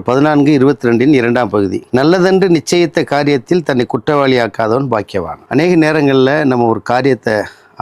ரோமர் 14:22 2ஆம் பகுதி. நல்லதென்று நிச்சயித்த காரியத்தில் தன்னை குற்றவாளியாக்காதவன் பாக்கியவான். அநேக நேரங்களில் நம்ம ஒரு காரியத்தை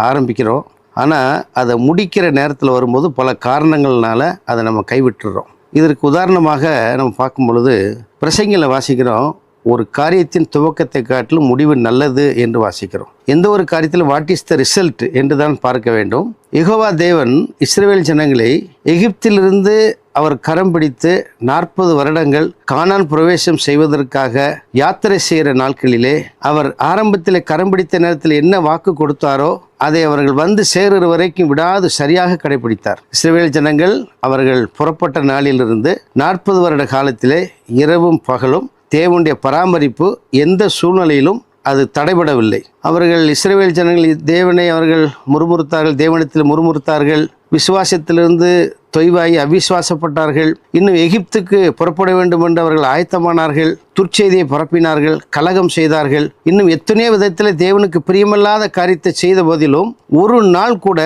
ஆரம்பிக்கிறோம், ஆனால் அதை முடிக்கிற நேரத்தில் வரும்போது பல காரணங்கள்னால அதை நம்ம கைவிட்டுறோம். இதற்கு உதாரணமாக நம்ம பார்க்கும் பொழுது பிரசங்கில வாசிக்கிறோம், ஒரு காரியத்தின் துவக்கத்தை காட்டிலும் முடிவு நல்லது என்று வாசிக்கிறோம். எந்த ஒரு காரியத்தில் வாட் இஸ் த ரிசல்ட் என்று தான் பார்க்க வேண்டும். யெகோவா தேவன் இஸ்ரவேல் ஜனங்களை எகிப்திலிருந்து அவர் கரம் பிடித்து 40 வருடங்கள் கானான் பிரவேசம் செய்வதற்காக யாத்திரை செய்கிற நாட்களிலே அவர் ஆரம்பத்தில் கரம் பிடித்த நேரத்தில் என்ன வாக்கு கொடுத்தாரோ அதை அவர்கள் வந்து சேருகிற வரைக்கும் விடாது சரியாக கடைபிடித்தார். இஸ்ரவேல் ஜனங்கள் அவர்கள் புறப்பட்ட நாளிலிருந்து 40 வருட காலத்திலே இரவும் பகலும் தேவனுடைய பராமரிப்பு எந்த சூழ்நிலையிலும் அது தடைபடவில்லை. அவர்கள் இஸ்ரவேல் ஜனங்கள் தேவனை அவர்கள் முறுமுறுத்தார்கள், தேவனிடத்தில் முறுமுறுத்தார்கள், விசுவாசத்திலிருந்து தொய்வாகி அவிசுவாசப்பட்டார்கள். இன்னும் எகிப்துக்கு புறப்பட வேண்டும் என்று அவர்கள் ஆயத்தமானார்கள், துர்ச்செய்தியை பரப்பினார்கள், கலகம் செய்தார்கள். இன்னும் எத்தனையோ விதத்தில் தேவனுக்கு பிரியமில்லாத காரியத்தை செய்த போதிலும் ஒரு நாள் கூட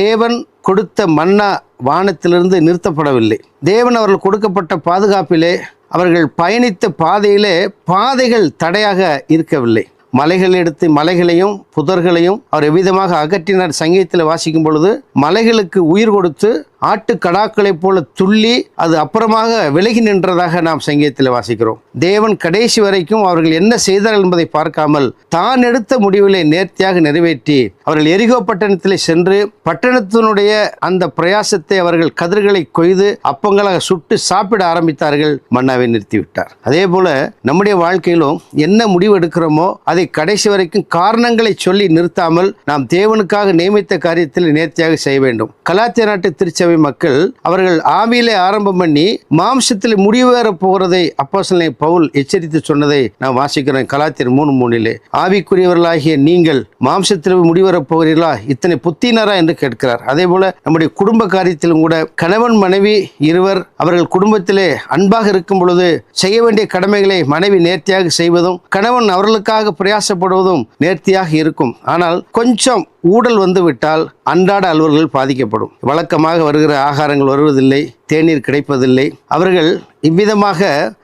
தேவன் கொடுத்த மன்னா வானத்திலிருந்து நிறுத்தப்படவில்லை. தேவன் அவர்கள் கொடுக்கப்பட்ட பாதுகாப்பிலே அவர்கள் பயணித்த பாதையிலே பாதைகள் தடையாக இருக்கவில்லை. மலைகள் எடுத்து மலைகளையும் புதர்களையும் அவர் எவ்விதமாக அகற்றினார். சங்கீதத்தில் வாசிக்கும் பொழுது மலைகளுக்கு உயிர் கொடுத்து ஆட்டுக்கடாக்களைப் போல துள்ளி அது அப்புறமாக விலகி நின்றதாக நாம் சங்கீதத்தில் வாசிக்கிறோம். தேவன் கடைசி வரைக்கும் அவர்கள் என்ன செய்தார்கள் என்பதை பார்க்காமல் தான் எடுத்த முடிவுகளை நேர்த்தியாக நிறைவேற்றி அவர்கள் எரிகோ பட்டணத்தில் சென்று பட்டணத்தினுடைய அந்த பிரயாசத்தை அவர்கள் கதிர்களை கொய்து அப்பங்களாக சுட்டு சாப்பிட ஆரம்பித்தார்கள். மன்னாவை நிறுத்திவிட்டார். அதே போல நம்முடைய வாழ்க்கையிலும் என்ன முடிவு எடுக்கிறோமோ அதை கடைசி வரைக்கும் காரணங்களை சொல்லி நிறுத்தாமல் நாம் தேவனுக்காக நியமித்த காரியத்தில் நேர்த்தியாக செய்ய வேண்டும். கலாத்திய நாட்டு திருச்சபை மக்கள் அவர்கள் ஆவியிலே ஆரம்பம் பண்ணி மாம்சத்தில் முடிவேற போகிறதை அப்போஸ்தலனாகிய பவுல் எச்சரித்து சொன்னதை நாம் வாசிக்கிறோம். கலாத்தியர் 3:3 ஆவிக்குரியவர்களாகிய நீங்கள் மாம்சத்தில் முடிவேறப் போகிறீர்களா, இத்தனை புத்தினரா என்று கேட்கிறார். அதே போல நம்முடைய குடும்ப காரியத்திலும் கூட கணவன் மனைவி இருவர் அவர்கள் குடும்பத்திலே அன்பாக இருக்கும் பொழுது செய்ய வேண்டிய கடமைகளை மனைவி நேர்த்தியாக செய்வதும் கணவன் அவர்களுக்காக பிரயாசப்படுவதும் நேர்த்தியாக இருக்கும். ஆனால் கொஞ்சம் ஊடல் வந்து விட்டால் அன்றாட அலுவல்கள் பாதிக்கப்படும். வழக்கமாக வருகிற ஆகாரங்கள் வருவதில்லை, தேநீர் கிடைப்பதில்லை. அவர்கள் இவ்விதமாக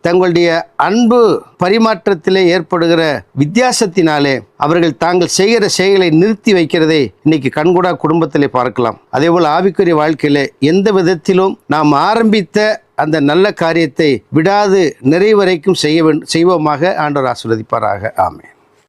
தங்களுடைய அன்பு பரிமாற்றத்திலே ஏற்படுகிற வித்தியாசத்தினாலே அவர்கள் தாங்கள் செய்கிற செயலை நிறுத்தி வைக்கிறதை இன்னைக்கு கண்கூடா குடும்பத்திலே பார்க்கலாம். அதேபோல் ஆவிக்குரிய வாழ்க்கையிலே எந்த விதத்திலும் நாம் ஆரம்பித்த அந்த நல்ல காரியத்தை விடாது நிறைவரைக்கும் செய்வோமாக. ஆண்டவர் ஆசீர்வதிப்பாராக. ஆமென்.